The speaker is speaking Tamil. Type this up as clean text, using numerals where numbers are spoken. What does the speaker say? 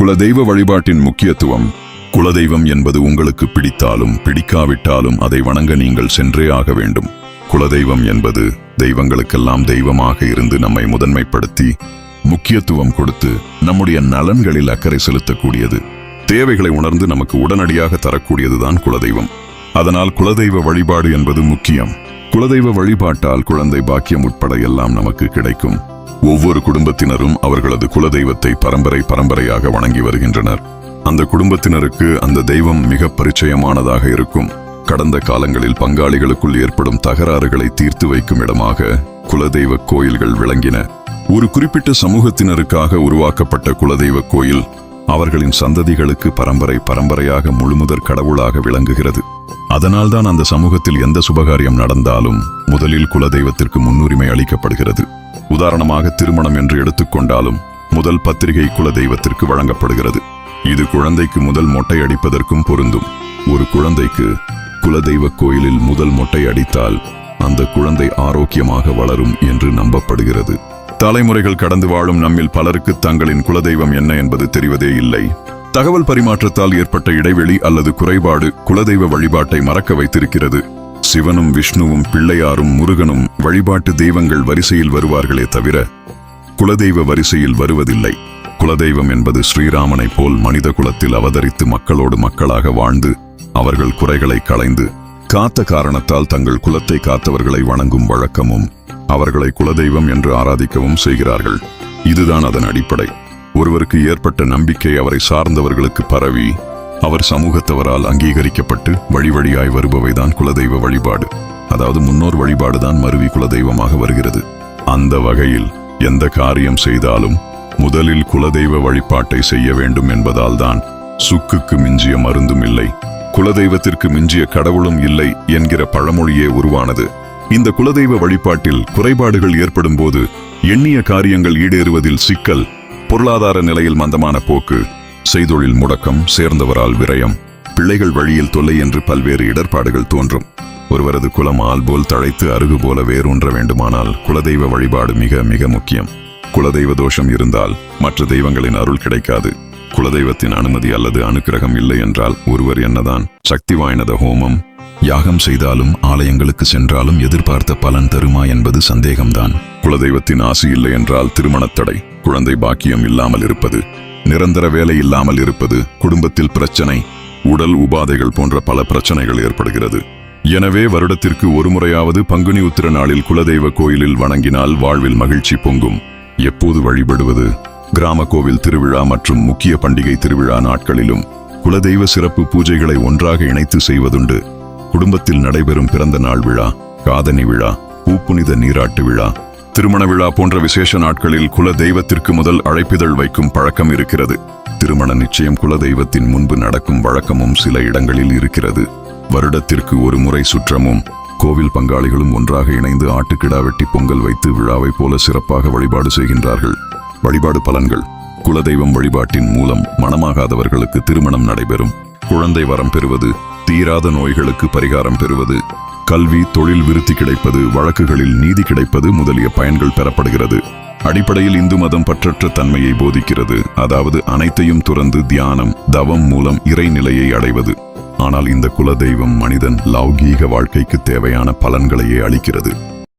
குலதெய்வ வழிபாட்டின் முக்கியத்துவம். குலதெய்வம் என்பது உங்களுக்கு பிடித்தாலும் பிடிக்காவிட்டாலும் அதை வணங்க நீங்கள் சென்றே ஆக வேண்டும். குலதெய்வம் என்பது தெய்வங்களுக்கெல்லாம் தெய்வமாக இருந்து நம்மை முதன்மைப்படுத்தி முக்கியத்துவம் கொடுத்து நம்முடைய நலன்களில் அக்கறை செலுத்தக்கூடியது. தேவைகளை உணர்ந்து நமக்கு உடனடியாக தரக்கூடியதுதான் குலதெய்வம். அதனால் குலதெய்வ வழிபாடு என்பது முக்கியம். குலதெய்வ வழிபாட்டால் குழந்தை பாக்கியம் உட்பட எல்லாம் நமக்கு கிடைக்கும். ஒவ்வொரு குடும்பத்தினரும் அவர்களது குலதெய்வத்தை பரம்பரையாக வணங்கி வருகின்றனர். அந்த குடும்பத்தினருக்கு அந்த தெய்வம் மிக பரிச்சயமானதாக இருக்கும். கடந்த காலங்களில் பங்காளிகளுக்குள் ஏற்படும் தகராறுகளை தீர்த்து வைக்கும் இடமாக குலதெய்வ கோயில்கள் விளங்கின. ஒரு குறிப்பிட்ட சமூகத்தினருக்காக உருவாக்கப்பட்ட குலதெய்வ கோயில் அவர்களின் சந்ததிகளுக்கு பரம்பரையாக முழுமுதற் கடவுளாக விளங்குகிறது. அதனால்தான் அந்த சமூகத்தில் எந்த சுபகாரியம் நடந்தாலும் முதலில் குலதெய்வத்திற்கு முன்னுரிமை அளிக்கப்படுகிறது. உதாரணமாக திருமணம் என்று எடுத்துக்கொண்டாலும் முதல் பத்திரிகை குலதெய்வத்திற்கு வழங்கப்படுகிறது. இது குழந்தைக்கு முதல் மொட்டை அடிப்பதற்கும் பொருந்தும். ஒரு குழந்தைக்கு குலதெய்வ கோயிலில் முதல் மொட்டை அடித்தால் அந்த குழந்தை ஆரோக்கியமாக வளரும் என்று நம்பப்படுகிறது. தலைமுறைகள் கடந்து வாழும் நம்மில் பலருக்கு தங்களின் குலதெய்வம் என்ன என்பது தெரிவதே இல்லை. தகவல் பரிமாற்றத்தால் ஏற்பட்ட இடைவெளி அல்லது குறைபாடு குலதெய்வ வழிபாட்டை மறக்க வைத்திருக்கிறது. சிவனும் விஷ்ணுவும் பிள்ளையாரும் முருகனும் வழிபாட்டு தெய்வங்கள் வரிசையில் வருவார்களே தவிர குலதெய்வ வரிசையில் வருவதில்லை. குலதெய்வம் என்பது ஸ்ரீராமனை போல் மனித குலத்தில் அவதரித்து மக்களோடு மக்களாக வாழ்ந்து அவர்கள் குறைகளை களைந்து காத்த காரணத்தால் தங்கள் குலத்தை காத்தவர்களை வணங்கும் வழக்கமும் அவர்களை குலதெய்வம் என்று ஆராதிக்கவும் செய்கிறார்கள். இதுதான் அதன் அடிப்படை. ஒருவருக்கு ஏற்பட்ட நம்பிக்கை அவரை சார்ந்தவர்களுக்கு பரவி அவர் சமூகத்தவரால் அங்கீகரிக்கப்பட்டு வழிவழியாய் வருபவைதான் குலதெய்வ வழிபாடு. அதாவது முன்னோர் வழிபாடுதான் மருவி குலதெய்வமாக வருகிறது. அந்த வகையில் எந்த காரியம் செய்தாலும் முதலில் குலதெய்வ வழிபாட்டை செய்ய வேண்டும் என்பதால் தான் சுக்குக்கு மிஞ்சிய மருந்தும் இல்லை, குலதெய்வத்திற்கு மிஞ்சிய கடவுளும் இல்லை என்கிற பழமொழியே உருவானது. இந்த குலதெய்வ வழிபாட்டில் குறைபாடுகள் ஏற்படும் போது எண்ணிய காரியங்கள் ஈடேறுவதில் சிக்கல், பொருளாதார நிலையில் மந்தமான போக்கு, செய்தொழில் முடக்கம், சேர்ந்தவரால் விரயம், பிள்ளைகள் வழியில் தொல்லை என்று பல்வேறு இடர்பாடுகள் தோன்றும். ஒருவரது குலம் ஆல் போல் தழைத்து அருகு போல வேரூன்ற வேண்டுமானால் குலதெய்வ வழிபாடு மிக மிக முக்கியம். குலதெய்வ தோஷம் இருந்தால் மற்ற தெய்வங்களின் அருள் கிடைக்காது. குலதெய்வத்தின் அனுமதி அல்லது அனுக்கிரகம் இல்லை என்றால் ஒருவர் என்னதான் சக்தி வாய்ந்த ஹோமம் யாகம் செய்தாலும் ஆலயங்களுக்கு சென்றாலும் எதிர்பார்த்த பலன் தருமா என்பது சந்தேகம்தான். குலதெய்வத்தின் ஆசி இல்லை என்றால் திருமணத்தடை, குழந்தை பாக்கியம் இல்லாமல் இருப்பது, நிரந்தர வேலை இல்லாமல் இருப்பது, குடும்பத்தில் பிரச்சனை, உடல் உபாதைகள் போன்ற பல பிரச்சனைகள் ஏற்படுகிறது. எனவே வருடத்திற்கு ஒரு முறையாவது பங்குனி உத்திர நாளில் குலதெய்வ கோயிலில் வணங்கினால் வாழ்வில் மகிழ்ச்சி பொங்கும். எப்போது வழிபடுவது? கிராம கோவில் திருவிழா மற்றும் முக்கிய பண்டிகை திருவிழா நாட்களிலும் குலதெய்வ சிறப்பு பூஜைகளை ஒன்றாக இணைத்து செய்வதுண்டு. குடும்பத்தில் நடைபெறும் பிறந்த நாள் விழா, காதணி விழா, பூப்புனித நீராட்டு விழா, திருமண விழா போன்ற விசேஷ நாட்களில் குல தெய்வத்திற்கு முதல் அழைப்பிதழ் வைக்கும் பழக்கம் இருக்கிறது. திருமண நிச்சயம் குலதெய்வத்தின் முன்பு நடக்கும் வழக்கமும் சில இடங்களில் இருக்கிறது. வருடத்திற்கு ஒரு முறை சுற்றமும் கோவில் பங்காளிகளும் ஒன்றாக இணைந்து ஆட்டுக்கிடா வெட்டி பொங்கல் வைத்து விழாவை போல சிறப்பாக வழிபாடு செய்கின்றார்கள். வழிபாடு பலன்கள். குலதெய்வம் வழிபாட்டின் மூலம் மணமாகாதவர்களுக்கு திருமணம் நடைபெறும், குழந்தை வரம் பெறுவது, தீராத நோய்களுக்கு பரிகாரம் பெறுவது, கல்வி தொழில் விருத்தி கிடைப்பது, வழக்குகளில் நீதி கிடைப்பது முதலிய பயன்கள் பெறப்படுகிறது. அடிப்படையில் இந்து மதம் பற்றற்ற தன்மையை போதிக்கிறது. அதாவது அனைத்தையும் துறந்து தியானம் தவம் மூலம் இறைநிலையை அடைவது. ஆனால் இந்த குலதெய்வம் மனிதன் லௌகீக வாழ்க்கைக்கு தேவையான பலன்களையே அளிக்கிறது.